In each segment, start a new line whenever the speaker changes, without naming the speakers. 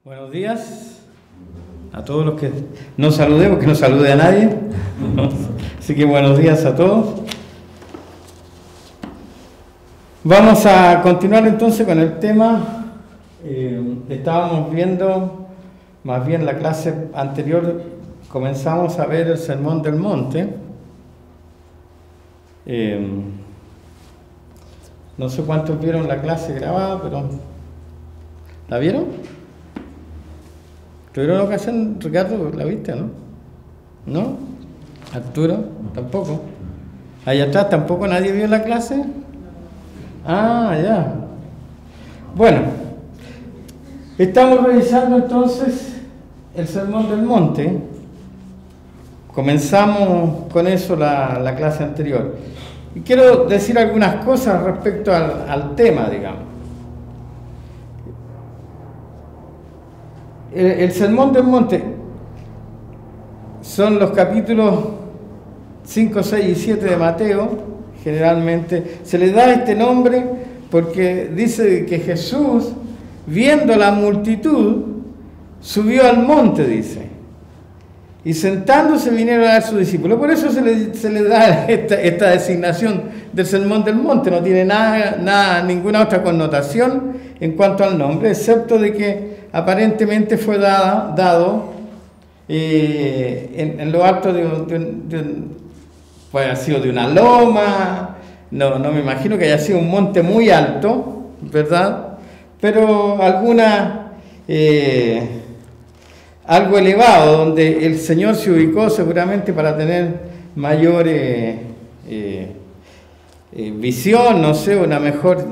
Buenos días a todos los que no saludé, porque no saludé a nadie. Así que buenos días a todos. Vamos a continuar entonces con el tema. Estábamos viendo, más bien la clase anterior, comenzamos a ver el Sermón del Monte. No sé cuántos vieron la clase grabada, pero ¿la vieron? ¿Tuvieron ocasión, Ricardo? ¿La viste, no? ¿No? ¿Arturo? ¿Tampoco? ¿Allá atrás tampoco nadie vio la clase? Ah, ya. Bueno, estamos revisando entonces el Sermón del Monte. Comenzamos con eso la clase anterior. Y quiero decir algunas cosas respecto al tema, digamos. El Sermón del Monte son los capítulos 5, 6 y 7 de Mateo. Generalmente se le da este nombre porque dice que Jesús, viendo la multitud, subió al monte, dice, y sentándose vinieron a dar sus discípulos. Por eso se le da esta designación del Sermón del Monte. No tiene ninguna otra connotación en cuanto al nombre, excepto de que aparentemente fue dado en lo alto puede haber sido de una loma. No me imagino que haya sido un monte muy alto, ¿verdad? Pero algo elevado, donde el Señor se ubicó seguramente para tener mayor visión, no sé, una mejor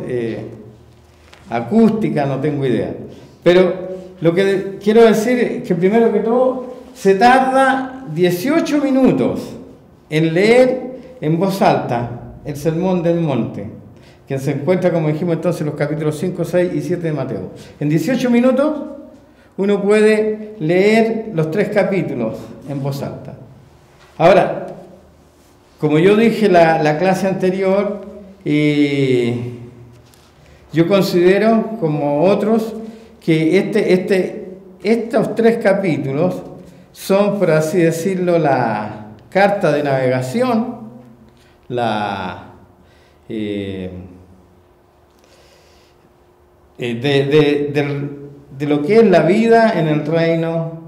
acústica, no tengo idea. Pero lo que quiero decir es que primero que todo se tarda 18 minutos en leer en voz alta el Sermón del Monte, que se encuentra, como dijimos entonces, en los capítulos 5, 6 y 7 de Mateo. En 18 minutos uno puede leer los 3 capítulos en voz alta. Ahora, como yo dije la clase anterior, yo considero, como otros, que estos 3 capítulos son, por así decirlo, la carta de navegación, de lo que es la vida en el reino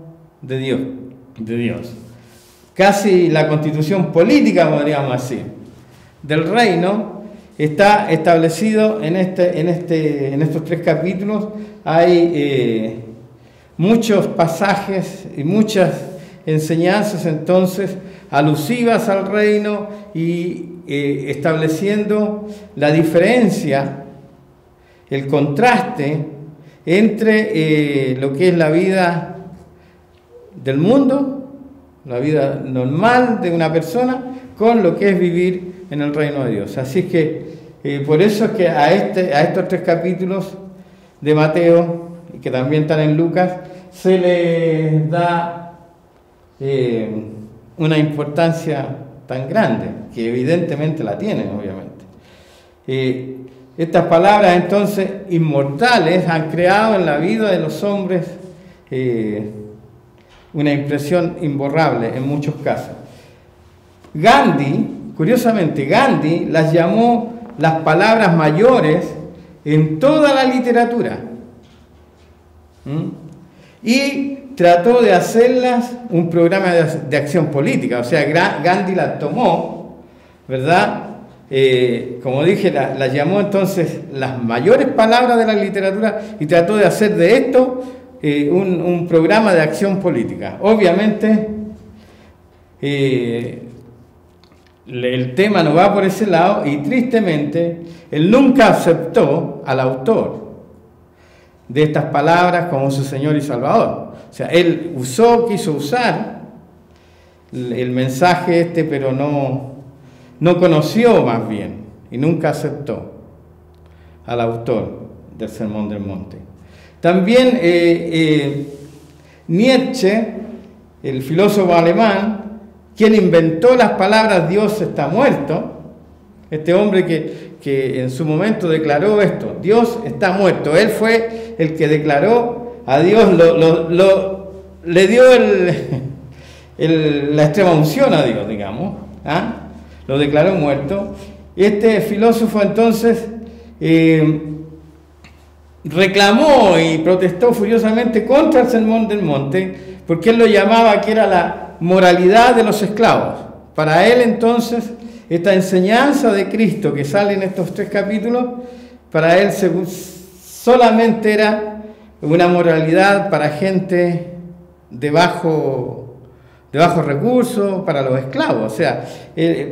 de Dios. Casi la constitución política, podríamos decir, del reino está establecido en estos 3 capítulos. Hay muchos pasajes y muchas enseñanzas entonces alusivas al reino y estableciendo la diferencia, el contraste entre lo que es la vida del mundo, la vida normal de una persona, con lo que es vivir en el reino de Dios. Así que por eso es que a estos 3 capítulos de Mateo, y que también están en Lucas, se les da una importancia tan grande, que evidentemente la tienen, obviamente. Estas palabras entonces inmortales han creado en la vida de los hombres una impresión imborrable en muchos casos. Curiosamente, Gandhi las llamó las palabras mayores en toda la literatura. Y trató de hacerlas un programa de acción política. O sea, Gandhi las tomó, ¿verdad? Como dije, las llamó entonces las mayores palabras de la literatura y trató de hacer de esto un programa de acción política. Obviamente, el tema no va por ese lado y tristemente él nunca aceptó al autor de estas palabras como su Señor y Salvador. O sea, él quiso usar el mensaje pero no conoció más bien y nunca aceptó al autor del Sermón del Monte. También Nietzsche, el filósofo alemán, quien inventó las palabras Dios está muerto, este hombre que en su momento declaró esto, Dios está muerto. Él fue el que declaró a Dios le dio la extrema unción a Dios, digamos, ¿ah? Lo declaró muerto. Este filósofo entonces reclamó y protestó furiosamente contra el Sermón del Monte, porque él lo llamaba que era la moralidad de los esclavos. Para él entonces, esta enseñanza de Cristo que sale en estos 3 capítulos, para él solamente era una moralidad para gente de bajos recursos, para los esclavos. O sea,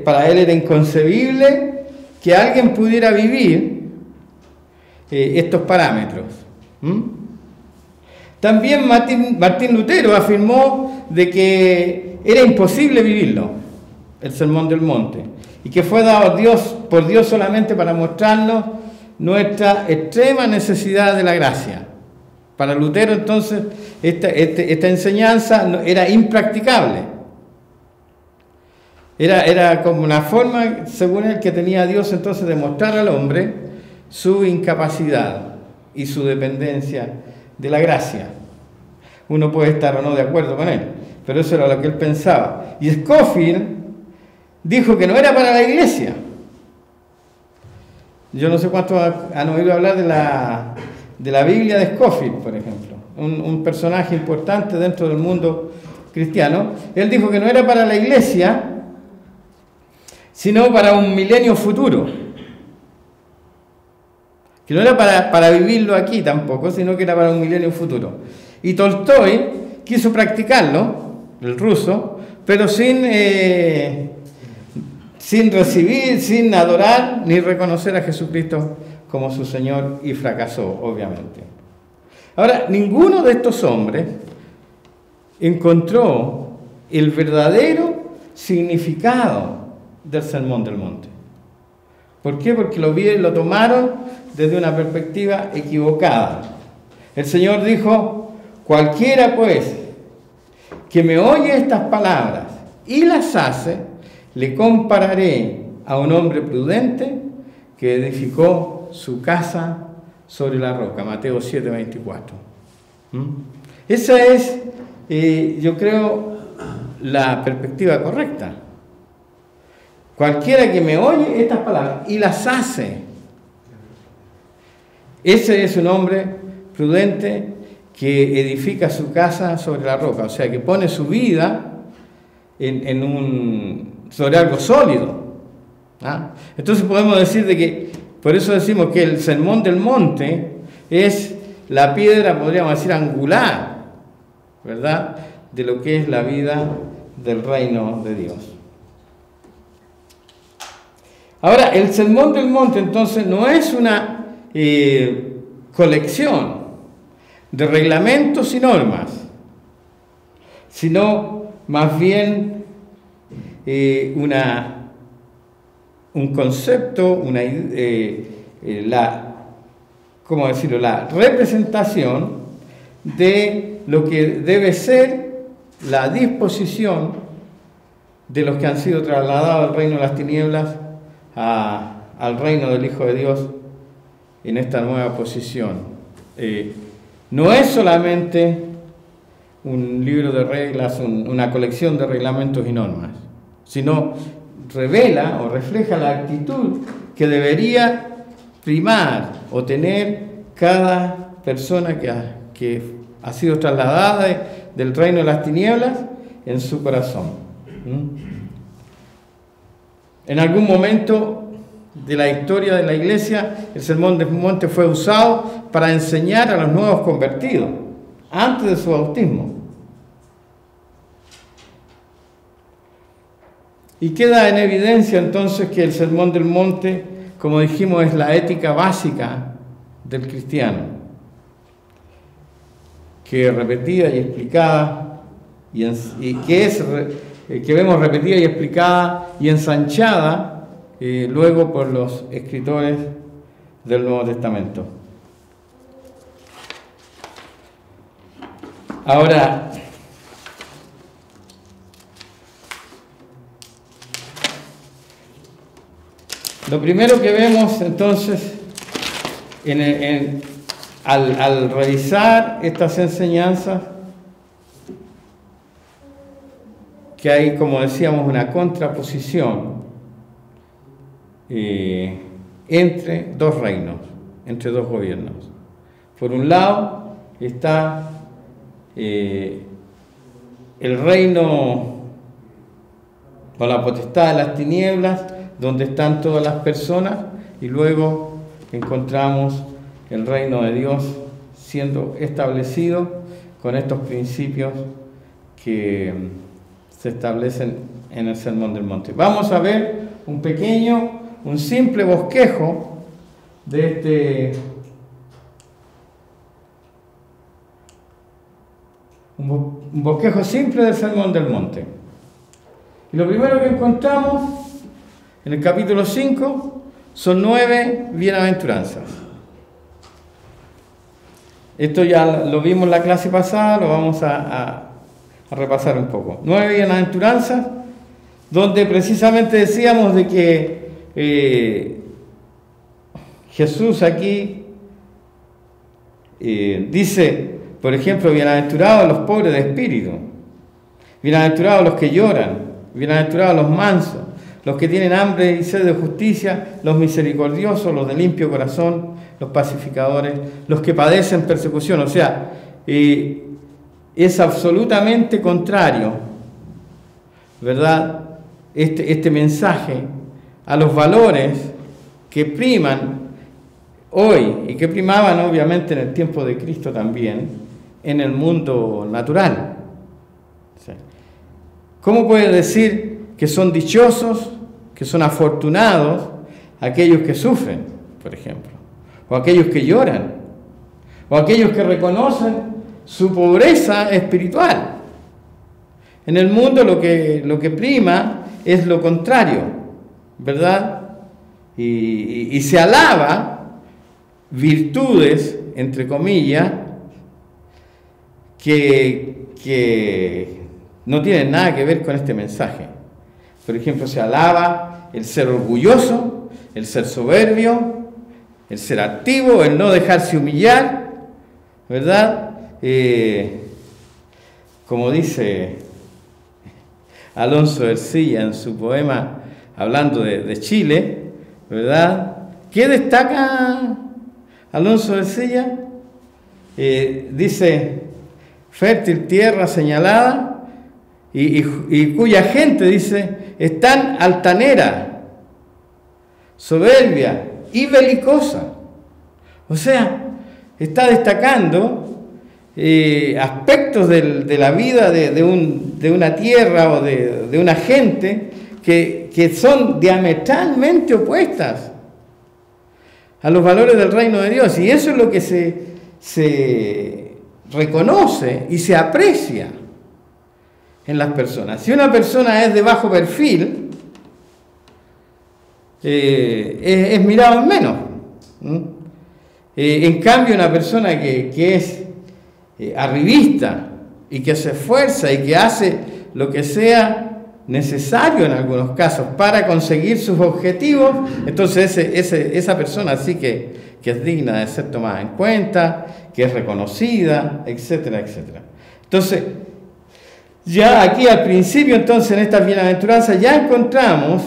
para él era inconcebible que alguien pudiera vivir estos parámetros. También Martín Lutero afirmó de que era imposible vivirlo, el Sermón del Monte, y que fue dado por Dios solamente para mostrarnos nuestra extrema necesidad de la gracia. Para Lutero entonces esta enseñanza era impracticable. Era como una forma, según él, que tenía Dios entonces de mostrar al hombre su incapacidad y su dependencia de la gracia. Uno puede estar o no de acuerdo con él, pero eso era lo que él pensaba. Y Scofield dijo que no era para la iglesia. Yo no sé cuántos han oído hablar de la Biblia de Scofield, por ejemplo, un personaje importante dentro del mundo cristiano. Él dijo que no era para la iglesia, sino para un milenio futuro. Que no era para vivirlo aquí tampoco, sino que era para un milenio futuro. Y Tolstoy quiso practicarlo, el ruso, pero sin recibir, sin adorar, ni reconocer a Jesucristo como su Señor, y fracasó, obviamente. Ahora, ninguno de estos hombres encontró el verdadero significado del Sermón del Monte. ¿Por qué? Porque lo tomaron desde una perspectiva equivocada. El Señor dijo: cualquiera pues que me oye estas palabras y las hace, le compararé a un hombre prudente que edificó su casa sobre la roca. Mateo 7:24. Esa es, yo creo, la perspectiva correcta. Cualquiera que me oye estas palabras y las hace, ese es un hombre prudente que edifica su casa sobre la roca, o sea, que pone su vida sobre algo sólido. ¿Ah? Entonces podemos decir de que, por eso decimos que el Sermón del Monte es la piedra, podríamos decir, angular, ¿verdad?, de lo que es la vida del reino de Dios. Ahora, el Sermón del Monte entonces no es una colección de reglamentos y normas, sino más bien un concepto, ¿cómo decirlo?, la representación de lo que debe ser la disposición de los que han sido trasladados al reino de las tinieblas al reino del Hijo de Dios en esta nueva posición. No es solamente un libro de reglas, una colección de reglamentos y normas, sino revela o refleja la actitud que debería primar o tener cada persona que ha sido trasladada del reino de las tinieblas en su corazón. En algún momento de la historia de la iglesia, el Sermón del Monte fue usado para enseñar a los nuevos convertidos antes de su bautismo. Y queda en evidencia entonces que el Sermón del Monte, como dijimos, es la ética básica del cristiano, que repetida y explicada, que vemos repetida y explicada y ensanchada luego por los escritores del Nuevo Testamento. Ahora, lo primero que vemos entonces al revisar estas enseñanzas, que hay, como decíamos, una contraposición entre dos reinos, entre dos gobiernos. Por un lado está el reino o la potestad de las tinieblas, donde están todas las personas, y luego encontramos el reino de Dios siendo establecido con estos principios que se establecen en el Sermón del Monte. Vamos a ver un simple bosquejo de un bosquejo simple del Sermón del Monte. Y lo primero que encontramos en el capítulo 5 son 9 bienaventuranzas. Esto ya lo vimos en la clase pasada, lo vamos a repasar un poco. 9 bienaventuranzas, donde precisamente decíamos de que Jesús aquí dice, por ejemplo, bienaventurados los pobres de espíritu, bienaventurados los que lloran, bienaventurados los mansos, los que tienen hambre y sed de justicia, los misericordiosos, los de limpio corazón, los pacificadores, los que padecen persecución. O sea, es absolutamente contrario, ¿verdad?, este mensaje a los valores que priman hoy y que primaban obviamente en el tiempo de Cristo también en el mundo natural. ¿Cómo puede decir que son dichosos, que son afortunados aquellos que sufren, por ejemplo, o aquellos que lloran, o aquellos que reconocen su pobreza espiritual? En el mundo lo que prima es lo contrario, ¿verdad? Y se alaba virtudes, entre comillas, que no tienen nada que ver con este mensaje. Por ejemplo, se alaba el ser orgulloso, el ser soberbio, el ser activo, el no dejarse humillar, ¿verdad? Como dice Alonso de Ercilla en su poema hablando de Chile, ¿verdad? ¿Qué destaca Alonso de Ercilla? Dice, fértil tierra señalada, y cuya gente, dice, es tan altanera, soberbia y belicosa. O sea, está destacando aspectos de la vida de una tierra o de una gente que son diametralmente opuestas a los valores del reino de Dios. Y eso es lo que se reconoce y se aprecia en las personas. Si una persona es de bajo perfil, es mirado en menos. En cambio, una persona que es arribista y que se esfuerza y que hace lo que sea necesario en algunos casos para conseguir sus objetivos, entonces esa persona sí que es digna de ser tomada en cuenta, que es reconocida, etcétera, etcétera. Entonces, ya aquí al principio, entonces, en estas bienaventuranzas ya encontramos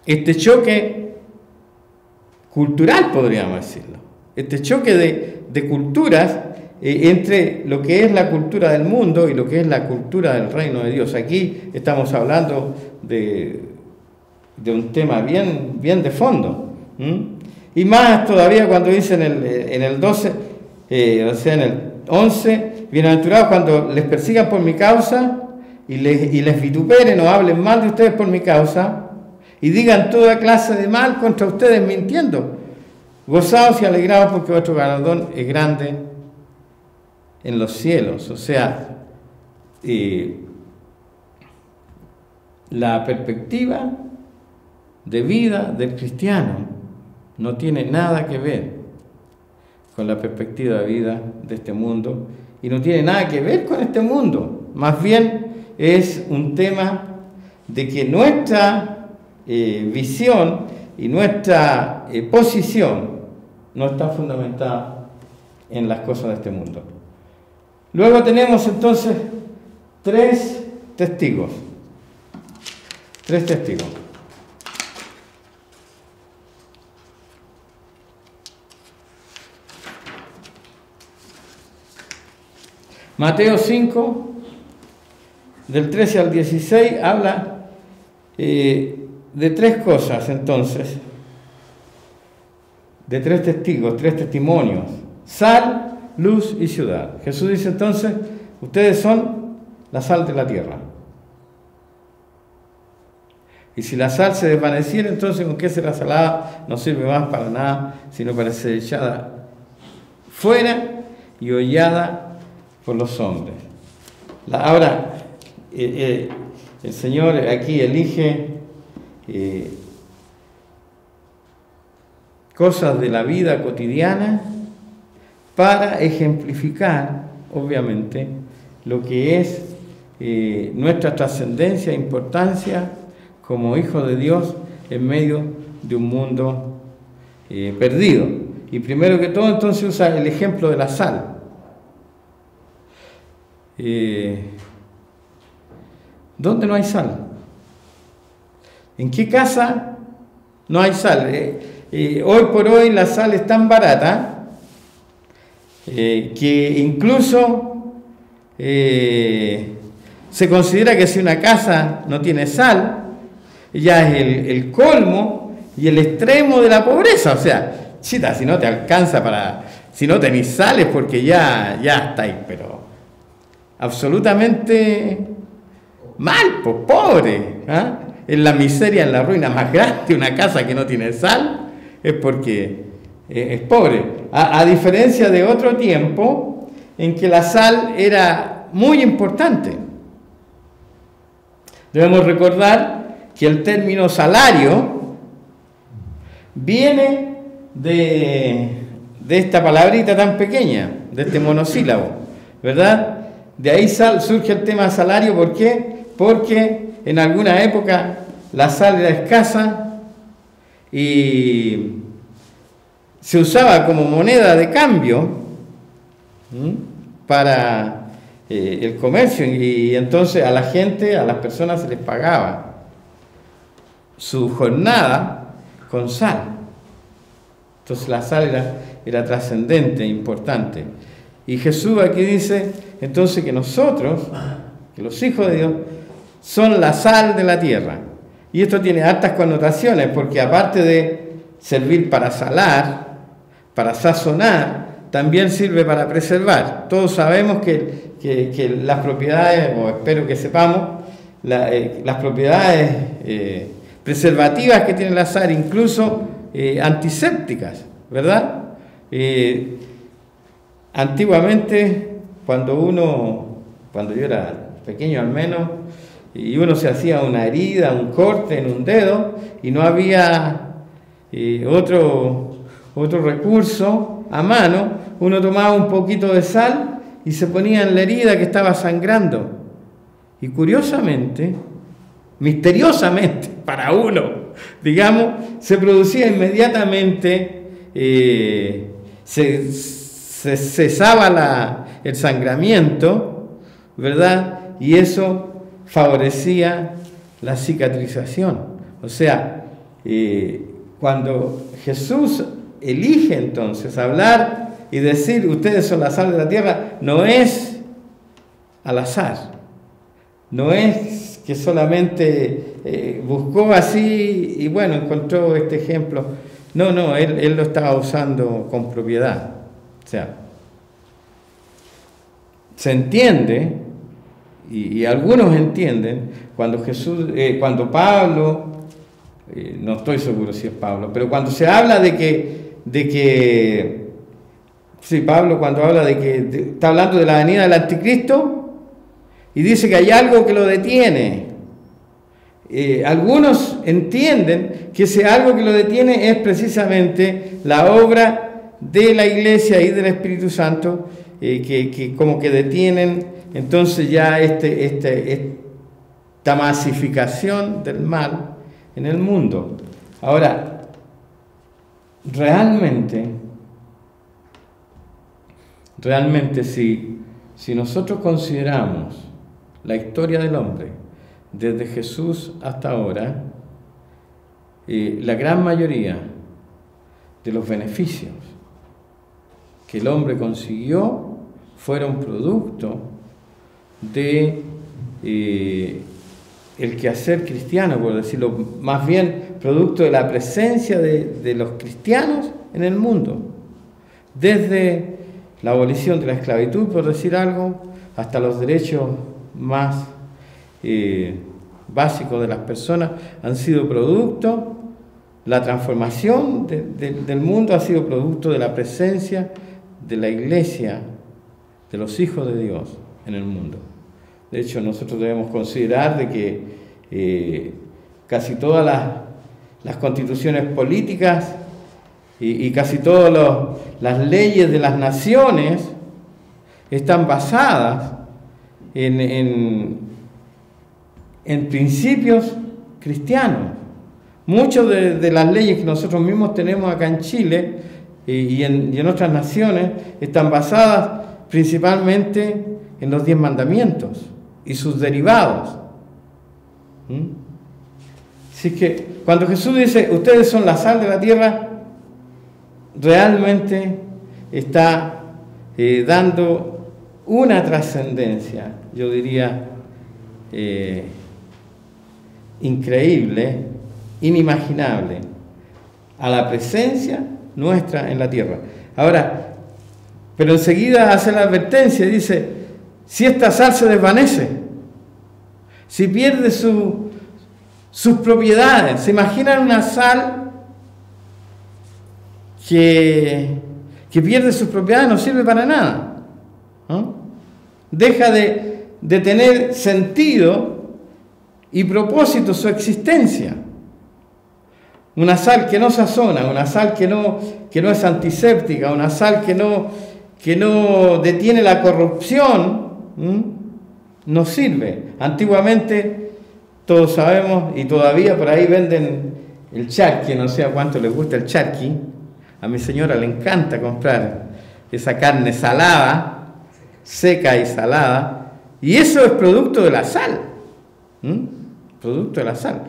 este choque cultural, podríamos decirlo, este choque de culturas entre lo que es la cultura del mundo y lo que es la cultura del reino de Dios. Aquí estamos hablando de un tema bien de fondo. Y más todavía cuando dice en el 12, o sea, en el 11, bienaventurados cuando les persigan por mi causa y les vituperen o hablen mal de ustedes por mi causa y digan toda clase de mal contra ustedes mintiendo. Gozaos y alegraos porque vuestro galardón es grande en los cielos. O sea, la perspectiva de vida del cristiano no tiene nada que ver con la perspectiva de vida de este mundo y no tiene nada que ver con este mundo. Más bien es un tema de que nuestra visión y nuestra posición no está fundamentada en las cosas de este mundo. Luego tenemos entonces tres testigos. Tres testigos. Mateo 5, del 13 al 16, habla de tres cosas entonces, de tres testigos, tres testimonios: sal, luz y ciudad. Jesús dice entonces, ustedes son la sal de la tierra. Y si la sal se desvaneciera, entonces ¿con qué será salada? No sirve más para nada, sino para ser echada fuera y hollada por los hombres. Ahora, el Señor aquí elige cosas de la vida cotidiana para ejemplificar, obviamente, lo que es nuestra trascendencia e importancia como hijos de Dios en medio de un mundo perdido. Y primero que todo, entonces usa el ejemplo de la sal. ¿Dónde no hay sal? ¿En qué casa no hay sal? Hoy por hoy la sal es tan barata que incluso se considera que si una casa no tiene sal, ya es el colmo y el extremo de la pobreza. O sea, chita, si no te alcanza si no tenés sal es porque ya estáis, pero absolutamente mal, pues pobre, ¿eh? En la miseria, en la ruina más grande, una casa que no tiene sal es porque es pobre. A diferencia de otro tiempo en que la sal era muy importante. Debemos recordar que el término salario viene de esta palabrita tan pequeña, de este monosílabo, ¿verdad? De ahí surge el tema salario. ¿Por qué? Porque en alguna época la sal era escasa y se usaba como moneda de cambio para el comercio, y entonces a la gente, a las personas se les pagaba su jornada con sal. Entonces la sal era trascendente, importante. Y Jesús aquí dice entonces que nosotros, que los hijos de Dios, son la sal de la tierra. Y esto tiene hartas connotaciones, porque aparte de servir para salar, para sazonar, también sirve para preservar. Todos sabemos que las propiedades, o espero que sepamos, las propiedades preservativas que tiene la sal, incluso antisépticas, ¿verdad? Antiguamente, cuando yo era pequeño al menos, y uno se hacía una herida, un corte en un dedo, y no había otro recurso a mano, uno tomaba un poquito de sal y se ponía en la herida que estaba sangrando. Y curiosamente, misteriosamente para uno, digamos, se producía inmediatamente, se cesaba el sangramiento, ¿verdad? Y eso favorecía la cicatrización. O sea, cuando Jesús elige entonces hablar y decir ustedes son la sal de la tierra, no es al azar, no es que solamente buscó así y bueno, encontró este ejemplo. No, él lo estaba usando con propiedad. O sea, se entiende, y algunos entienden, cuando Pablo, no estoy seguro si es Pablo, pero cuando se habla sí, Pablo cuando habla está hablando de la venida del anticristo, y dice que hay algo que lo detiene. Algunos entienden que ese algo que lo detiene es precisamente la obra de la Iglesia y del Espíritu Santo, que como que detienen entonces ya esta masificación del mal en el mundo. Ahora, realmente realmente si nosotros consideramos la historia del hombre desde Jesús hasta ahora, la gran mayoría de los beneficios que el hombre consiguió fueron producto de el quehacer cristiano, por decirlo, más bien producto de la presencia de los cristianos en el mundo, desde la abolición de la esclavitud, por decir algo, hasta los derechos más básicos de las personas han sido producto, la transformación del mundo ha sido producto de la presencia de la iglesia, de los hijos de Dios en el mundo. De hecho, nosotros debemos considerar de que casi todas las constituciones políticas y casi todas las leyes de las naciones están basadas en principios cristianos. Muchas de las leyes que nosotros mismos tenemos acá en Chile y en otras naciones están basadas principalmente en los 10 mandamientos y sus derivados. Así que cuando Jesús dice, ustedes son la sal de la tierra, realmente está dando una trascendencia, yo diría, increíble, inimaginable, a la presencia nuestra en la tierra. Ahora, pero enseguida hace la advertencia y dice, si esta sal se desvanece, si pierde sus propiedades, ¿se imaginan una sal que pierde sus propiedades? No sirve para nada, ¿no? Deja de tener sentido y propósito su existencia. Una sal que no sazona, una sal que no es antiséptica, una sal que no detiene la corrupción, no sirve. Antiguamente, todos sabemos, y todavía por ahí venden el charqui, no sé a cuánto les gusta el charqui. A mi señora le encanta comprar esa carne salada, seca y salada, y eso es producto de la sal. Producto de la sal.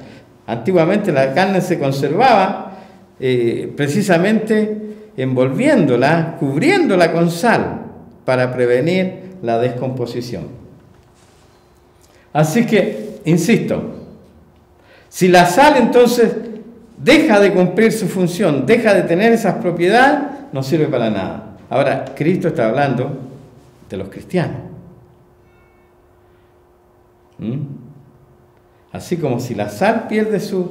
Antiguamente la carne se conservaba precisamente envolviéndola, cubriéndola con sal para prevenir la descomposición. Así que, insisto, si la sal entonces deja de cumplir su función, deja de tener esas propiedades, no sirve para nada. Ahora, Cristo está hablando de los cristianos. Así como si la sal pierde sus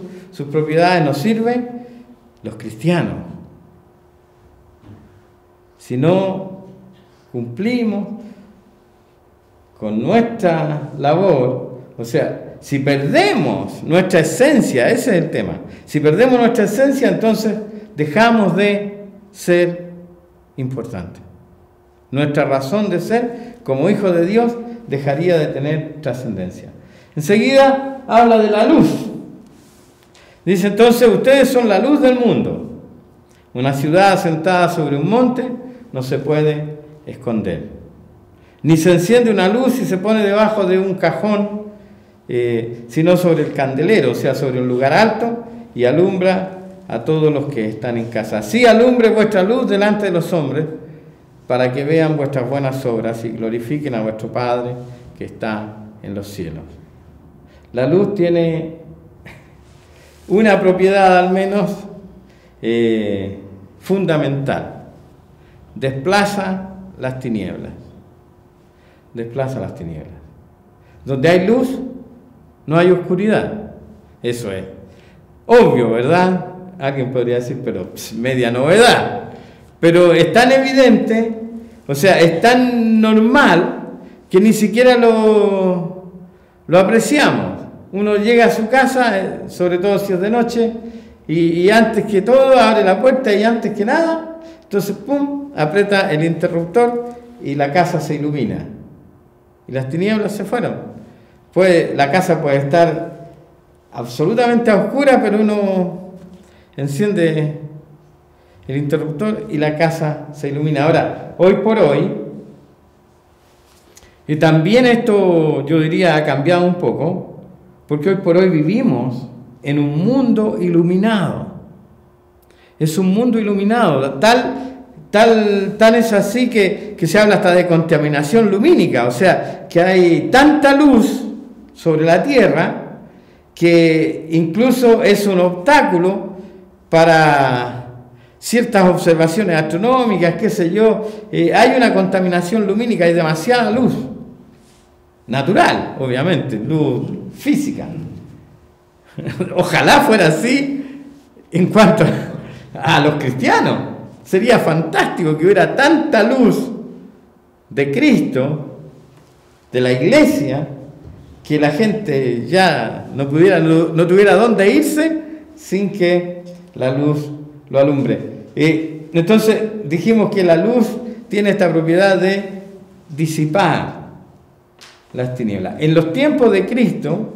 propiedades, no sirven los cristianos. Si no cumplimos con nuestra labor, o sea, si perdemos nuestra esencia, ese es el tema. Si perdemos nuestra esencia, entonces dejamos de ser importantes. Nuestra razón de ser como hijos de Dios dejaría de tener trascendencia. Enseguida habla de la luz. Dice entonces, ustedes son la luz del mundo. Una ciudad asentada sobre un monte no se puede esconder. Ni se enciende una luz y se pone debajo de un cajón, sino sobre el candelero, o sea, sobre un lugar alto, y alumbra a todos los que están en casa. Así alumbre vuestra luz delante de los hombres, para que vean vuestras buenas obras y glorifiquen a vuestro Padre que está en los cielos. La luz tiene una propiedad al menos fundamental. Desplaza las tinieblas. Desplaza las tinieblas. Donde hay luz, no hay oscuridad. Eso es obvio, ¿verdad? Alguien podría decir, pero media novedad. Pero es tan evidente, o sea, es tan normal que ni siquiera lo apreciamos. Uno llega a su casa, sobre todo si es de noche, y antes que todo abre la puerta y antes que nada, entonces pum, aprieta el interruptor y la casa se ilumina. Y las tinieblas se fueron. La casa puede estar absolutamente oscura, pero uno enciende el interruptor y la casa se ilumina. Ahora, hoy por hoy, Y también esto, yo diría, ha cambiado un poco, porque hoy por hoy vivimos en un mundo iluminado. Es un mundo iluminado, tal es así que se habla hasta de contaminación lumínica, o sea, que hay tanta luz sobre la Tierra que incluso es un obstáculo para ciertas observaciones astronómicas, qué sé yo. Hay una contaminación lumínica, hay demasiada luz natural, obviamente, luz física. Ojalá fuera así en cuanto a los cristianos. Sería fantástico que hubiera tanta luz de Cristo, de la iglesia, que la gente ya no tuviera dónde irse sin que la luz lo alumbre. Entonces dijimos que la luz tiene esta propiedad de disipar las tinieblas. En los tiempos de Cristo,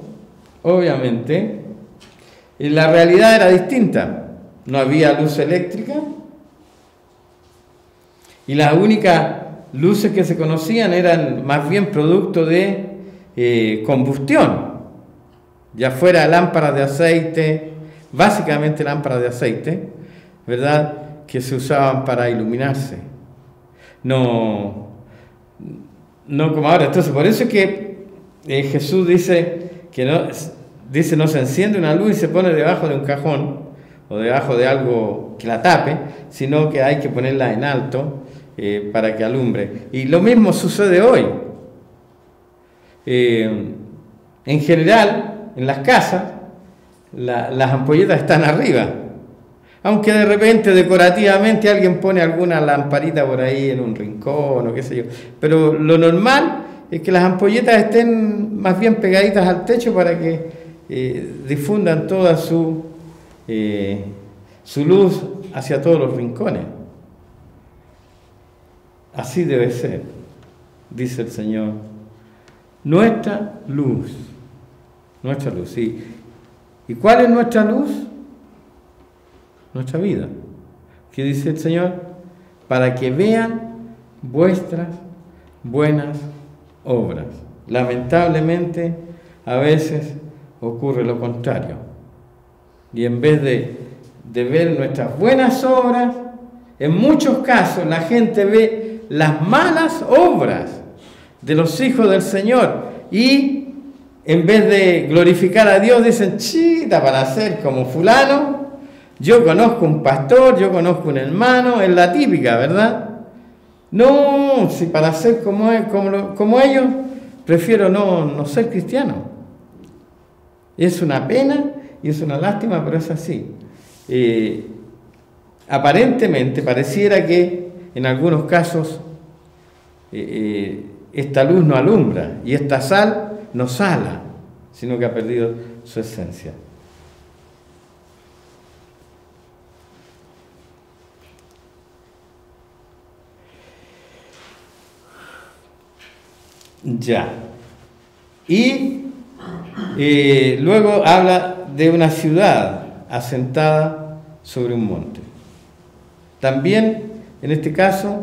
obviamente, la realidad era distinta. No había luz eléctrica y las únicas luces que se conocían eran más bien producto de combustión, ya fuera lámparas de aceite, básicamente lámparas de aceite, ¿verdad?, que se usaban para iluminarse. No como ahora. Entonces, por eso es que Jesús dice que no se enciende una luz y se pone debajo de un cajón o debajo de algo que la tape, sino que hay que ponerla en alto para que alumbre. Y lo mismo sucede hoy. En general, en las casas, las ampolletas están arriba, aunque de repente decorativamente alguien pone alguna lamparita por ahí en un rincón o qué sé yo, pero lo normal es que las ampolletas estén más bien pegaditas al techo para que difundan toda su luz hacia todos los rincones. Así debe ser, dice el Señor. Nuestra luz, ¿sí? ¿Y cuál es nuestra luz? Nuestra vida. ¿Qué dice el Señor? Para que vean vuestras buenas obras. Lamentablemente, a veces ocurre lo contrario. Y en vez de ver nuestras buenas obras, en muchos casos la gente ve las malas obras de los hijos del Señor y en vez de glorificar a Dios dicen, chita, para ser como fulano, yo conozco un pastor, yo conozco un hermano, es la típica, ¿verdad? No, si para ser como ellos, prefiero no ser cristiano. Es una pena y es una lástima, pero es así. Aparentemente pareciera que en algunos casos esta luz no alumbra y esta sal no sala, sino que ha perdido su esencia. Ya. Y luego habla de una ciudad asentada sobre un monte. También, en este caso,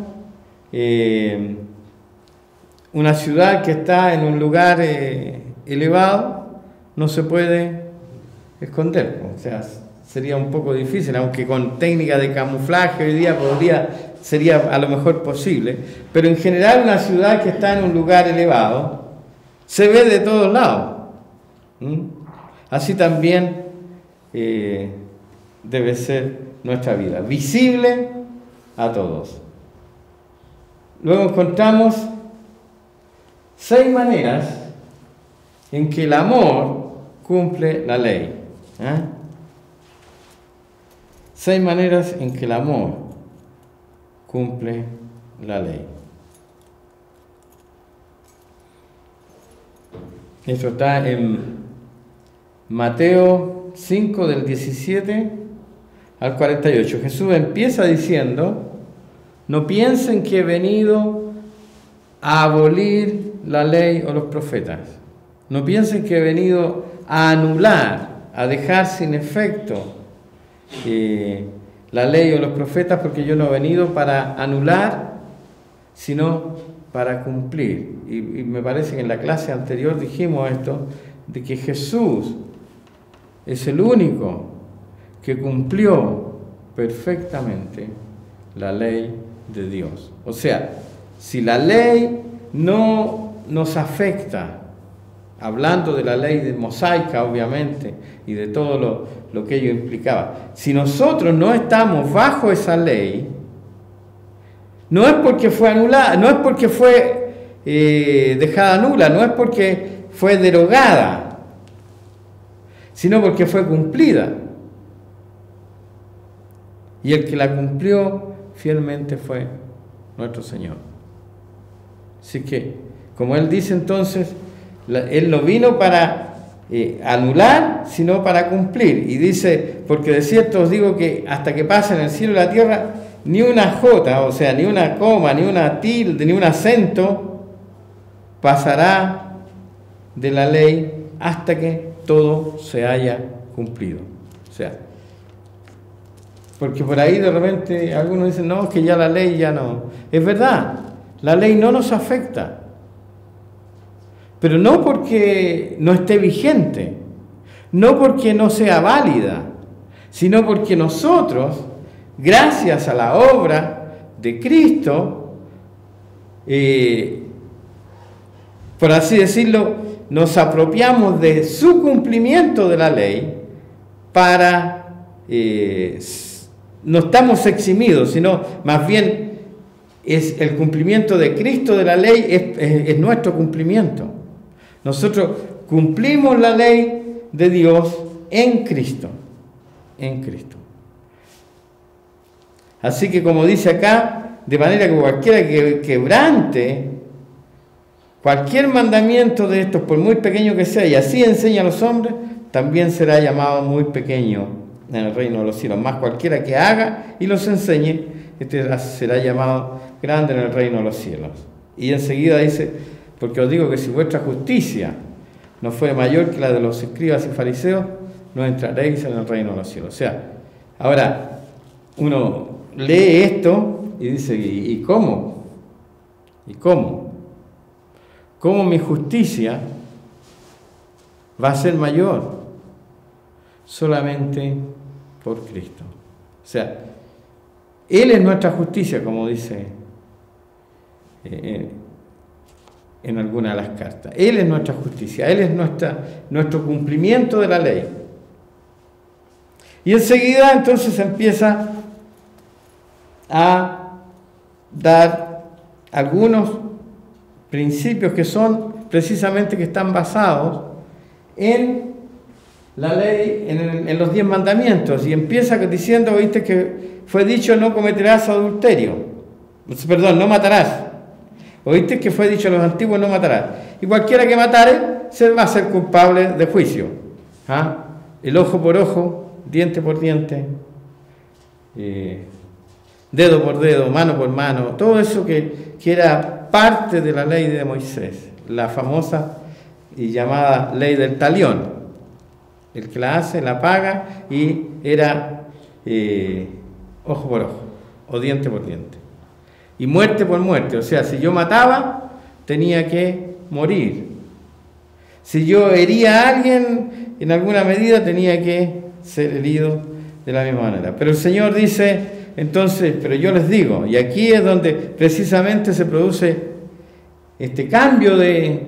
una ciudad que está en un lugar elevado no se puede esconder. O sea, sería un poco difícil, aunque con técnica de camuflaje hoy día sería a lo mejor posible. Pero en general una ciudad que está en un lugar elevado se ve de todos lados. Así también debe ser nuestra vida, visible a todos. Luego encontramos 6 maneras en que el amor cumple la ley. 6 maneras en que el amor cumple la ley. Esto está en Mateo 5, del 17 al 48. Jesús empieza diciendo: no piensen que he venido a abolir la ley o los profetas. No piensen que he venido a anular, a dejar sin efecto la ley o los profetas, porque yo no he venido para anular, sino para cumplir. Y me parece que en la clase anterior dijimos esto, de que Jesús es el único que cumplió perfectamente la ley de Dios. O sea, si la ley no nos afecta, hablando de la ley mosaica obviamente y de todo lo que ello implicaba, si nosotros no estamos bajo esa ley, no es porque fue anulada, no es porque fue dejada nula, no es porque fue derogada, sino porque fue cumplida. Y el que la cumplió fielmente fue nuestro Señor. Así que, como Él dice entonces, Él no vino para anular, sino para cumplir. Y dice, porque de cierto os digo que hasta que pasen el cielo y la tierra, ni una jota, o sea, ni una coma, ni una tilde, ni un acento, pasará de la ley hasta que todo se haya cumplido. O sea, porque por ahí de repente algunos dicen, no, es que ya la ley ya no. Es verdad, la ley no nos afecta, pero no porque no esté vigente, no porque no sea válida, sino porque nosotros, gracias a la obra de Cristo, por así decirlo, nos apropiamos de su cumplimiento de la ley para, no estamos eximidos, sino más bien es el cumplimiento de Cristo de la ley, es nuestro cumplimiento. Nosotros cumplimos la ley de Dios en Cristo, en Cristo. Así que como dice acá, de manera que cualquiera que quebrante cualquier mandamiento de estos, por muy pequeño que sea, y así enseña a los hombres, también será llamado muy pequeño en el reino de los cielos. Más cualquiera que haga y los enseñe, este será llamado grande en el reino de los cielos. Y enseguida dice, porque os digo que si vuestra justicia no fuere mayor que la de los escribas y fariseos, no entraréis en el reino de los cielos. O sea, ahora uno lee esto y dice, ¿y cómo? ¿Y cómo? ¿Cómo mi justicia va a ser mayor? Solamente por Cristo. O sea, Él es nuestra justicia, como dice en alguna de las cartas. Él es nuestra justicia, Él es nuestro cumplimiento de la ley. Y enseguida entonces empieza a dar algunos principios que son precisamente que están basados en la ley, en los 10 mandamientos, y empieza diciendo, oíste que fue dicho no cometerás adulterio, perdón, no matarás, oíste que fue dicho a los antiguos no matarás, y cualquiera que matare se va a ser culpable de juicio. ¿Ah? El ojo por ojo, diente por diente, dedo por dedo, mano por mano, todo eso que era parte de la ley de Moisés, la famosa y llamada ley del talión. El que la hace, la paga, y era ojo por ojo, o diente por diente. Y muerte por muerte, o sea, si yo mataba, tenía que morir. Si yo hería a alguien, en alguna medida tenía que ser herido de la misma manera. Pero el Señor dice, entonces, pero yo les digo, y aquí es donde precisamente se produce este cambio de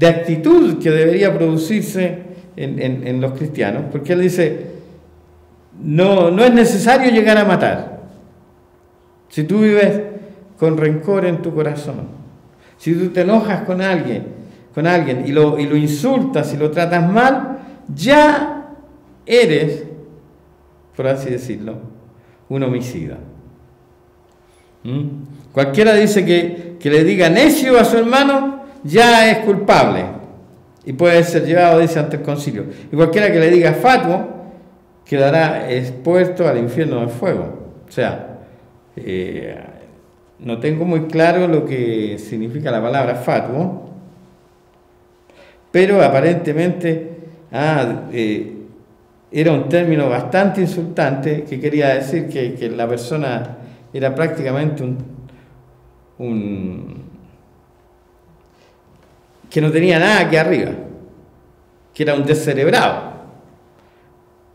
actitud que debería producirse en los cristianos, porque Él dice, no es necesario llegar a matar. Si tú vives con rencor en tu corazón, si tú te enojas con alguien y lo insultas y lo tratas mal, ya eres, por así decirlo, un homicida. Cualquiera dice que le diga necio a su hermano, ya es culpable y puede ser llevado, dice, ante el concilio. Y cualquiera que le diga fatuo quedará expuesto al infierno de fuego. O sea, no tengo muy claro lo que significa la palabra fatuo, pero aparentemente era un término bastante insultante que quería decir que la persona era prácticamente que no tenía nada aquí arriba, que era un descerebrado.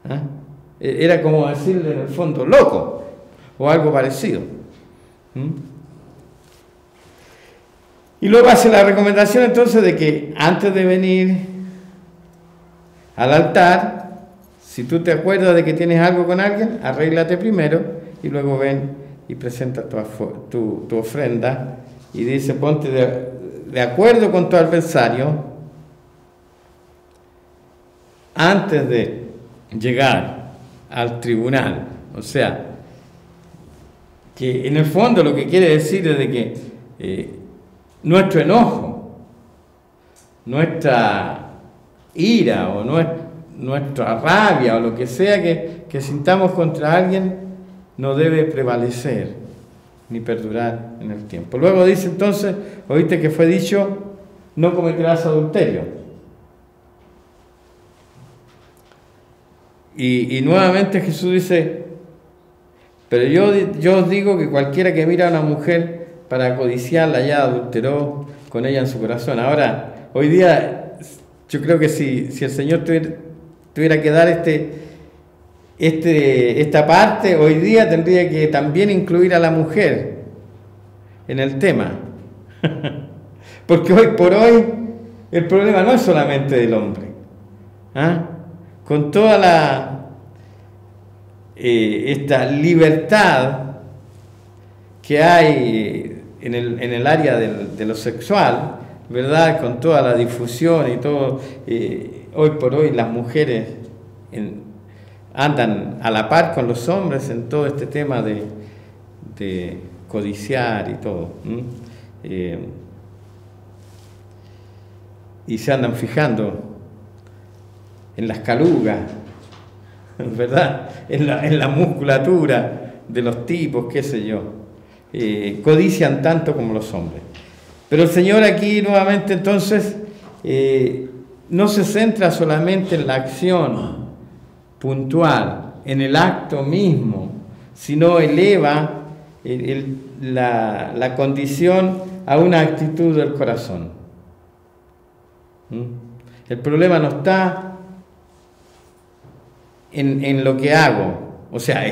¿Ah? Era como decirle en el fondo loco o algo parecido. Y luego hace la recomendación entonces de que antes de venir al altar, si tú te acuerdas de que tienes algo con alguien, arréglate primero y luego ven y presenta tu ofrenda y dice, ponte de acuerdo con tu adversario antes de llegar al tribunal. O sea, que en el fondo lo que quiere decir es de que nuestro enojo, nuestra ira o nuestra rabia o lo que sea que sintamos contra alguien no debe prevalecer ni perdurar en el tiempo. Luego dice entonces, oíste que fue dicho, no cometerás adulterio. Y nuevamente Jesús dice, pero yo os digo que cualquiera que mira a una mujer para codiciarla ya adulteró con ella en su corazón. Ahora, hoy día, yo creo que si el Señor tuviera que dar esta parte, hoy día tendría que también incluir a la mujer en el tema. Porque hoy por hoy el problema no es solamente del hombre. ¿Ah? Con toda esta libertad que hay en el área de lo sexual, ¿verdad? Con toda la difusión y todo, hoy por hoy las mujeres andan a la par con los hombres en todo este tema de codiciar y todo. Y se andan fijando en las calugas, ¿verdad? En la musculatura de los tipos, qué sé yo. Codician tanto como los hombres. Pero el Señor aquí nuevamente entonces no se centra solamente en la acción puntual, en el acto mismo, sino eleva la condición a una actitud del corazón. El problema no está en lo que hago, o sea,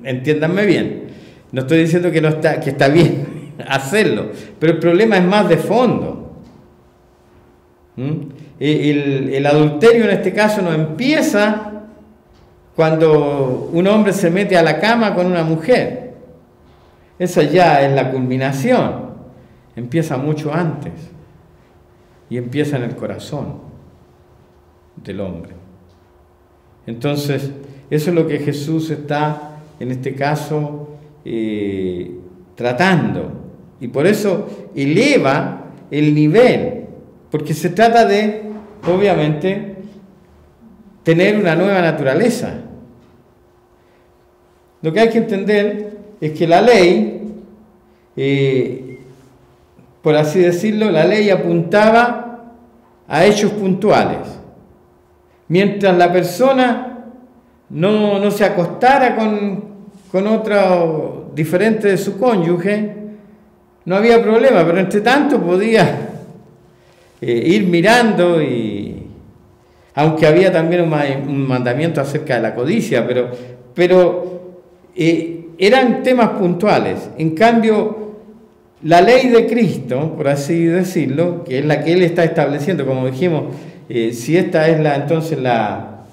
entiéndanme bien, no estoy diciendo que está bien hacerlo, pero el problema es más de fondo. El adulterio en este caso no empieza cuando un hombre se mete a la cama con una mujer, esa ya es la culminación, empieza mucho antes y empieza en el corazón del hombre. Entonces, eso es lo que Jesús está, en este caso, tratando. Y por eso eleva el nivel, porque se trata de, obviamente, tener una nueva naturaleza. Lo que hay que entender es que la ley, por así decirlo, la ley apuntaba a hechos puntuales. Mientras la persona no se acostara con otro diferente de su cónyuge, no había problema, pero entre tanto podía ir mirando, y aunque había también un mandamiento acerca de la codicia, pero eran temas puntuales. En cambio, la ley de Cristo, por así decirlo, que es la que Él está estableciendo, como dijimos, si esta es entonces la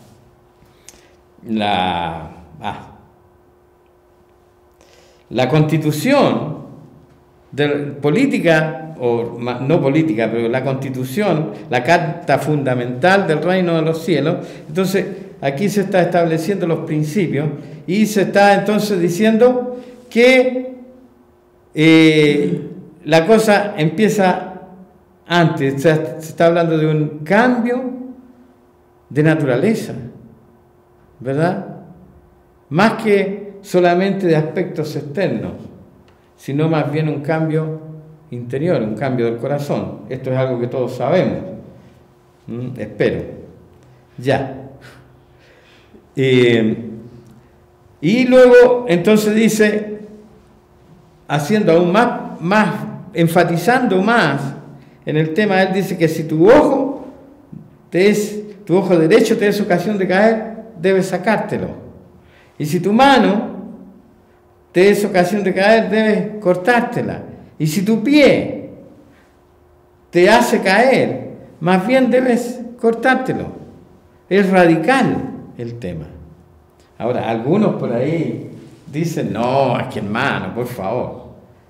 constitución política, o no política, pero la constitución, la carta fundamental del reino de los cielos, entonces aquí se está estableciendo los principios y se está entonces diciendo que la cosa empieza antes, se está hablando de un cambio de naturaleza, ¿verdad? Más que solamente de aspectos externos, sino más bien un cambio interior, un cambio del corazón. Esto es algo que todos sabemos, espero. Ya. Y luego entonces dice, haciendo aún más, enfatizando más en el tema, él dice que si tu ojo derecho te es ocasión de caer, debes sacártelo. Y si tu mano te es ocasión de caer, debes cortártela. Y si tu pie te hace caer, más bien debes cortártelo. Es radical el tema. Ahora, algunos por ahí dicen, no, es que hermano, por favor,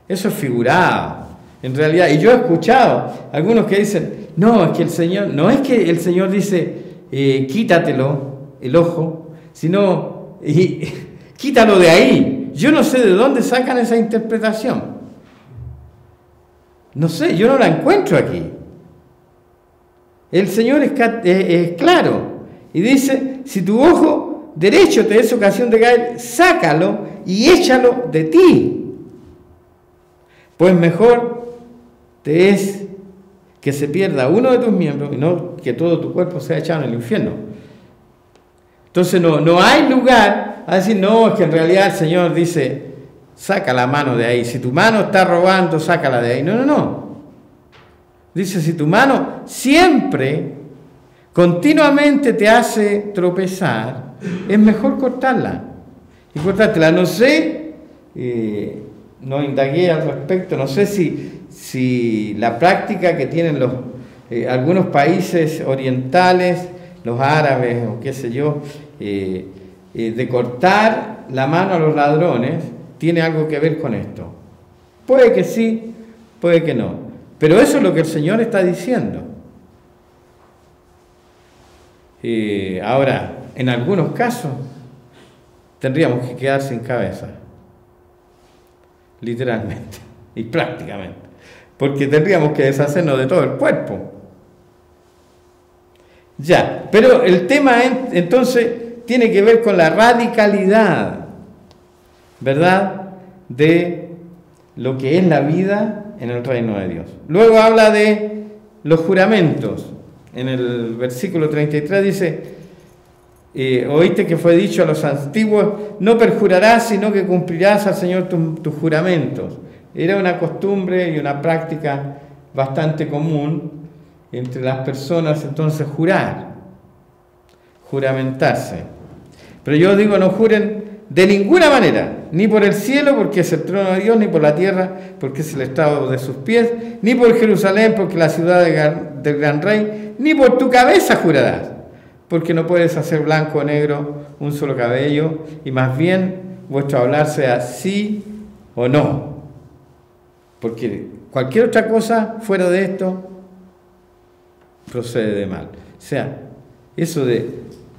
eso es figurado. En realidad, y yo he escuchado algunos que dicen, no, es que el Señor, no es que el Señor dice, quítatelo, el ojo, sino, quítalo de ahí. Yo no sé de dónde sacan esa interpretación. No sé, yo no la encuentro aquí. El Señor es claro y dice, si tu ojo derecho te es ocasión de caer, sácalo y échalo de ti. Pues mejor te es que se pierda uno de tus miembros y no que todo tu cuerpo sea echado en el infierno. Entonces no hay lugar a decir, no, es que en realidad el Señor dice, saca la mano de ahí. Si tu mano está robando, sácala de ahí. No. Dice, si tu mano siempre, continuamente te hace tropezar, es mejor cortarla. Y cortártela. No sé, no indagué al respecto, no sé si la práctica que tienen algunos países orientales, los árabes o qué sé yo, de cortar la mano a los ladrones, tiene algo que ver con esto. Puede que sí, puede que no. Pero eso es lo que el Señor está diciendo. Ahora, en algunos casos, tendríamos que quedar sin cabeza. Literalmente y prácticamente. Porque tendríamos que deshacernos de todo el cuerpo. Ya, pero el tema entonces tiene que ver con la radicalidad, ¿verdad?, de lo que es la vida en el reino de Dios. Luego habla de los juramentos. En el versículo 33 dice, oíste que fue dicho a los antiguos, no perjurarás, sino que cumplirás al Señor tus juramentos. Era una costumbre y una práctica bastante común entre las personas, entonces juramentarse. Pero yo digo, no juren de ninguna manera, ni por el cielo, porque es el trono de Dios, ni por la tierra, porque es el estrado de sus pies, ni por Jerusalén, porque es la ciudad del gran rey, ni por tu cabeza jurarás, porque no puedes hacer blanco o negro un solo cabello, y más bien vuestro hablar sea sí o no, porque cualquier otra cosa fuera de esto procede de mal. O sea, eso de,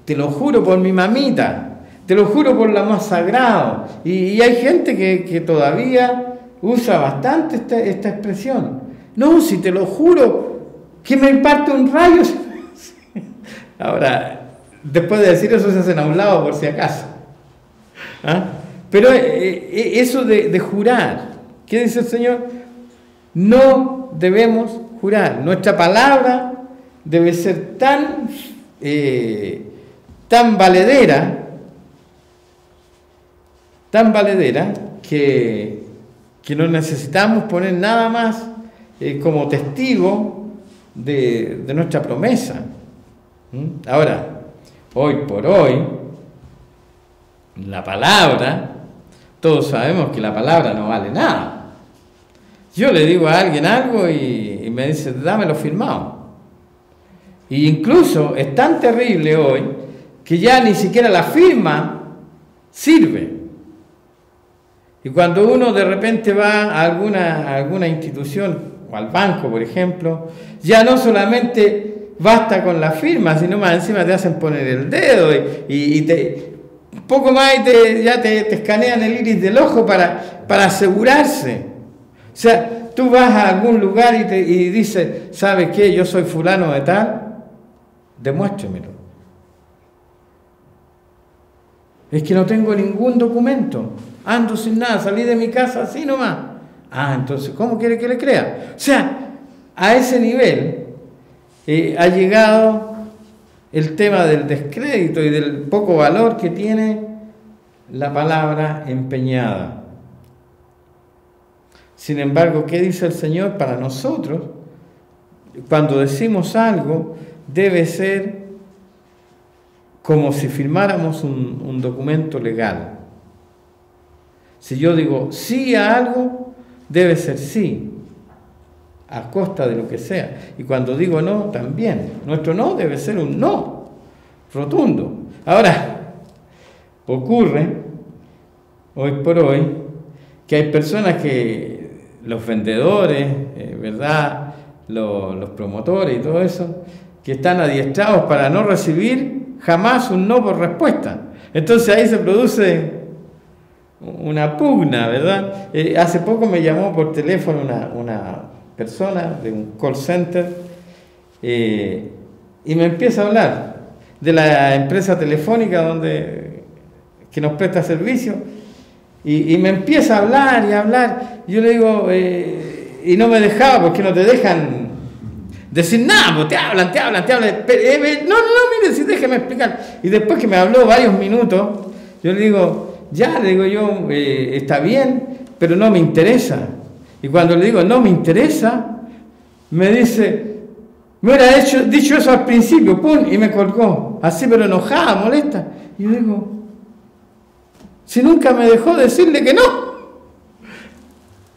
te lo juro por mi mamita, te lo juro por lo más sagrado. Y hay gente que todavía usa bastante esta expresión. No, si te lo juro, que me imparte un rayo. Ahora, después de decir eso se hacen a un lado por si acaso. ¿Ah? Pero eso de jurar, ¿qué dice el Señor? No debemos jurar. Nuestra palabra debe ser tan valedera que no necesitamos poner nada más como testigo de nuestra promesa. Ahora, hoy por hoy, la palabra, todos sabemos que la palabra no vale nada. Yo le digo a alguien algo y me dice, dámelo firmado. Y incluso es tan terrible hoy que ya ni siquiera la firma sirve. Y cuando uno de repente va a alguna institución o al banco, por ejemplo, ya no solamente basta con la firma, sino más encima te hacen poner el dedo y un poco más y ya te escanean el iris del ojo para asegurarse. O sea, tú vas a algún lugar y dices, ¿sabes qué? Yo soy fulano de tal, demuéstremelo. Es que no tengo ningún documento, ando sin nada, salí de mi casa así nomás. Ah, entonces, ¿cómo quiere que le crea? O sea, a ese nivel ha llegado el tema del descrédito y del poco valor que tiene la palabra empeñada. Sin embargo, ¿qué dice el Señor para nosotros? Cuando decimos algo, debe ser como si firmáramos un documento legal. Si yo digo sí a algo, debe ser sí, a costa de lo que sea. Y cuando digo no, también. Nuestro no debe ser un no rotundo. Ahora, ocurre, hoy por hoy, que hay personas que, los vendedores, ¿verdad?, los promotores y todo eso, que están adiestrados para no recibir jamás un no por respuesta. Entonces ahí se produce una pugna, ¿verdad? Hace poco me llamó por teléfono una persona de un call center y me empieza a hablar de la empresa telefónica que nos presta servicio y me empieza a hablar y a hablar. Yo le digo, y no me dejaba, porque no te dejan decir nada, pues te hablan. No, mire, sí, déjeme explicar. Y después que me habló varios minutos, yo le digo, está bien, pero no me interesa. Y cuando le digo, no me interesa, me dice, me hubiera dicho eso al principio, pum, y me colgó, así pero enojada, molesta. Y yo digo, si nunca me dejó decirle que no.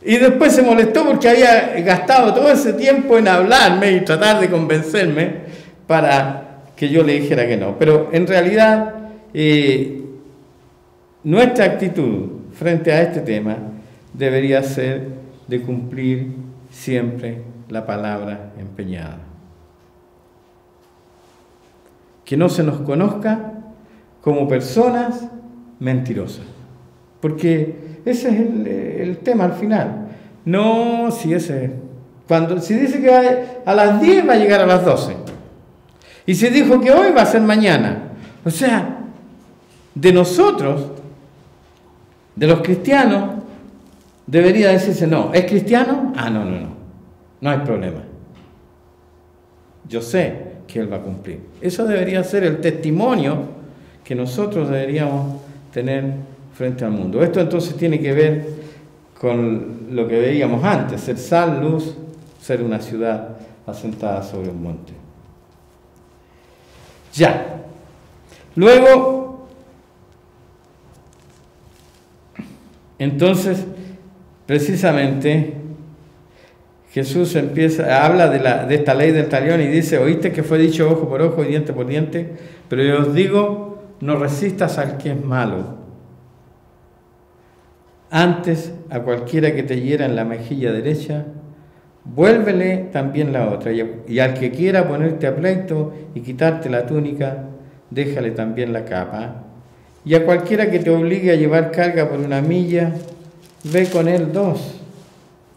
Y después se molestó porque había gastado todo ese tiempo en hablarme y tratar de convencerme para que yo le dijera que no. Pero en realidad, nuestra actitud frente a este tema debería ser de cumplir siempre la palabra empeñada. Que no se nos conozca como personas mentirosas. Porque ese es el tema al final. No, si dice que a las 10 va a llegar a las 12. Y si dijo que hoy va a ser mañana. O sea, de nosotros, de los cristianos, debería decirse, no, ¿es cristiano? Ah, no. No hay problema. Yo sé que él va a cumplir. Eso debería ser el testimonio que nosotros deberíamos tener frente al mundo. Esto entonces tiene que ver con lo que veíamos antes, ser sal, luz, ser una ciudad asentada sobre un monte. Ya. Luego, entonces, precisamente, Jesús habla de esta ley del talión y dice, oíste que fue dicho ojo por ojo y diente por diente, pero yo os digo, no resistas al que es malo. Antes, a cualquiera que te hiera en la mejilla derecha, vuélvele también la otra. Y al que quiera ponerte a pleito y quitarte la túnica, déjale también la capa. Y a cualquiera que te obligue a llevar carga por 1 milla, ve con él 2.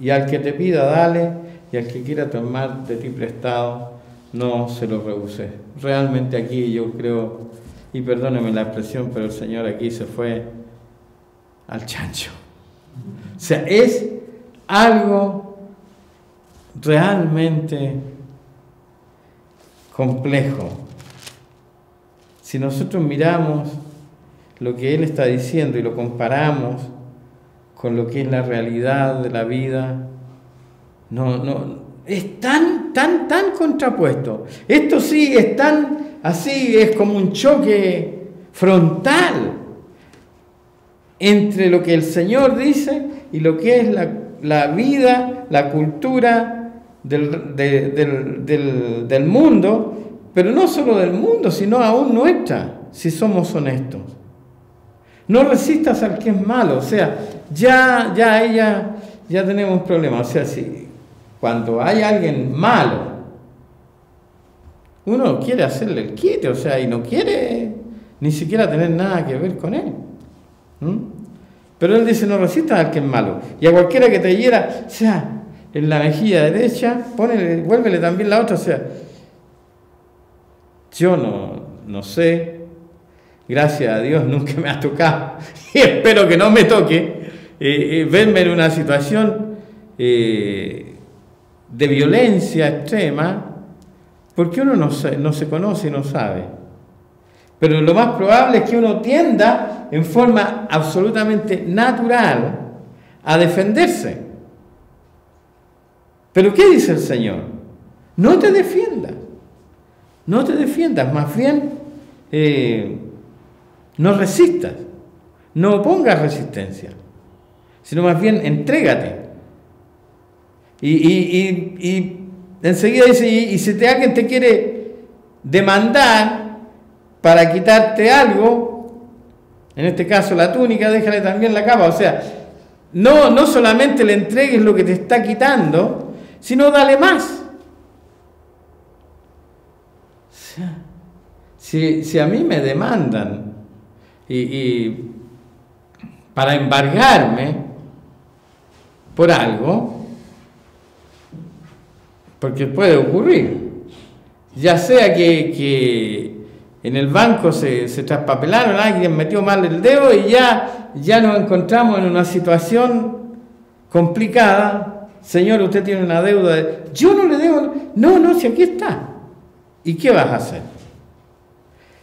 Y al que te pida, dale. Y al que quiera tomar de ti prestado, no se lo rehuses. Realmente aquí yo creo, y perdóneme la expresión, pero el Señor aquí se fue al chancho. O sea, es algo realmente complejo. Si nosotros miramos lo que Él está diciendo y lo comparamos con lo que es la realidad de la vida, es tan contrapuesto. Esto sí es tan así, es como un choque frontal entre lo que el Señor dice y lo que es la vida, la cultura del mundo, pero no solo del mundo, sino aún nuestra, si somos honestos. No resistas al que es malo, o sea, ya tenemos un problema. O sea, si cuando hay alguien malo, uno quiere hacerle el quite, o sea, y no quiere ni siquiera tener nada que ver con él. Pero él dice, no resistas al que es malo. Y a cualquiera que te hiera, o sea, en la mejilla derecha, vuélvele también la otra. O sea, yo no sé, gracias a Dios nunca me ha tocado, y espero que no me toque, verme en una situación de violencia extrema, Porque uno no se conoce y no sabe. Pero lo más probable es que uno tienda en forma absolutamente natural a defenderse. Pero ¿qué dice el Señor? No te defiendas. No te defiendas, más bien no resistas. No opongas resistencia, sino más bien entrégate. Y enseguida dice, y si alguien te quiere demandar para quitarte algo, en este caso la túnica, déjale también la capa. O sea, no solamente le entregues lo que te está quitando, sino dale más. O sea, si a mí me demandan y para embargarme por algo, porque puede ocurrir, ya sea que en el banco se traspapelaron, alguien metió mal el dedo y ya nos encontramos en una situación complicada. Señor, usted tiene una deuda, yo no le debo, no, si aquí está. ¿Y qué vas a hacer?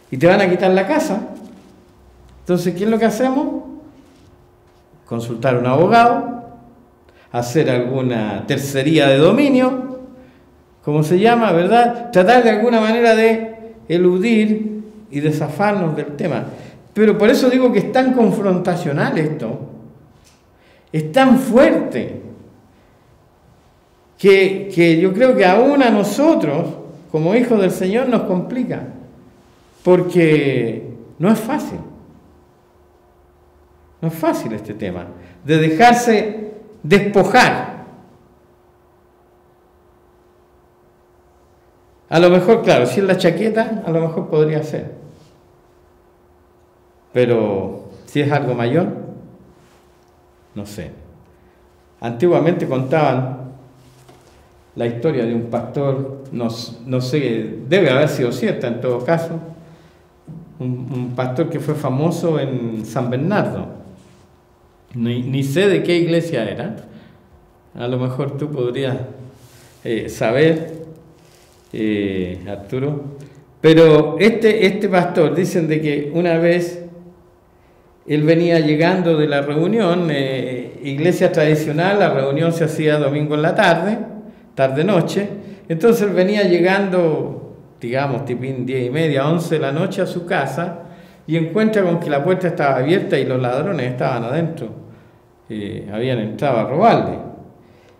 ¿Y te van a quitar la casa? Entonces, ¿qué es lo que hacemos? Consultar a un abogado, hacer alguna tercería de dominio, como se llama, ¿verdad? Tratar de alguna manera de eludir y de zafarnos del tema. Pero por eso digo que es tan confrontacional esto, es tan fuerte, que yo creo que aún a nosotros, como hijos del Señor, nos complica, porque no es fácil. No es fácil este tema, de dejarse despojar. A lo mejor, claro, si es la chaqueta, a lo mejor podría ser. Pero si es algo mayor, no sé. Antiguamente contaban la historia de un pastor, no sé, debe haber sido cierta en todo caso, un pastor que fue famoso en San Bernardo. Ni sé de qué iglesia era. A lo mejor tú podrías saber, Arturo. Pero este pastor, dicen de que una vez él venía llegando de la reunión, iglesia tradicional, la reunión se hacía domingo en la tarde-noche. Entonces él venía llegando, digamos, tipín 10:30, 11 de la noche a su casa, y encuentra con que la puerta estaba abierta y los ladrones estaban adentro. Habían entrado a robarle.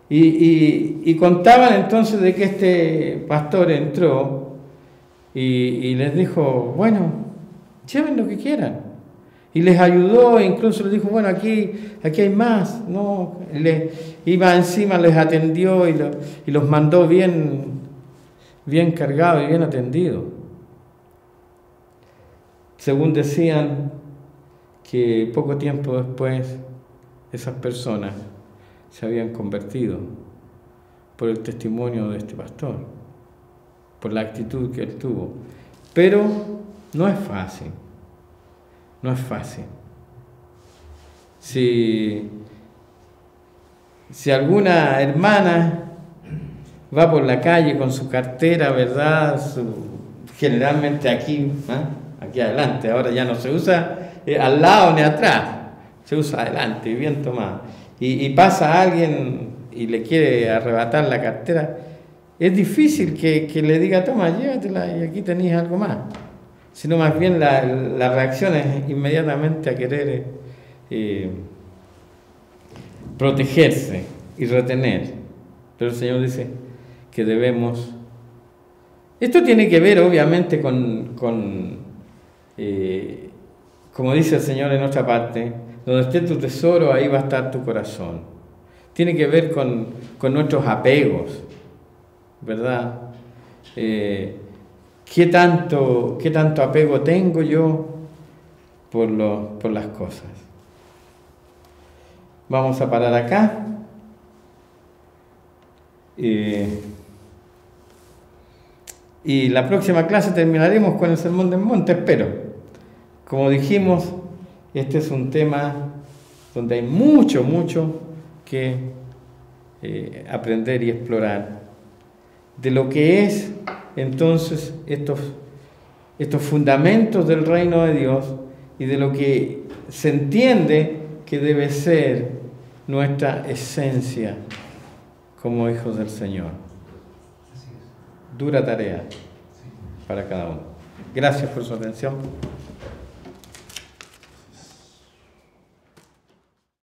Y contaban entonces de que este pastor entró y les dijo, bueno, lleven lo que quieran. Y les ayudó, e incluso les dijo, bueno, aquí hay más, ¿no? Iba encima, les atendió y los mandó bien cargados y bien atendidos. Según decían, que poco tiempo después esas personas se habían convertido por el testimonio de este pastor, por la actitud que él tuvo. Pero no es fácil, no es fácil. Si alguna hermana va por la calle con su cartera, ¿verdad? Generalmente aquí, aquí adelante, ahora ya no se usa al lado ni atrás, se usa adelante, bien tomado. Y pasa alguien y le quiere arrebatar la cartera, es difícil que le diga, toma, llévatela y aquí tenéis algo más. Sino más bien la reacción es inmediatamente a querer protegerse y retener. Pero el Señor dice que debemos... Esto tiene que ver obviamente con como dice el Señor en otra parte, donde esté tu tesoro, ahí va a estar tu corazón. Tiene que ver con nuestros apegos, ¿verdad? ¿Qué tanto apego tengo yo por las cosas? Vamos a parar acá. Y la próxima clase terminaremos con el Sermón del Monte, espero. Como dijimos, este es un tema donde hay mucho que aprender y explorar de lo que es entonces estos fundamentos del reino de Dios y de lo que se entiende que debe ser nuestra esencia como hijos del Señor. Dura tarea para cada uno. Gracias por su atención.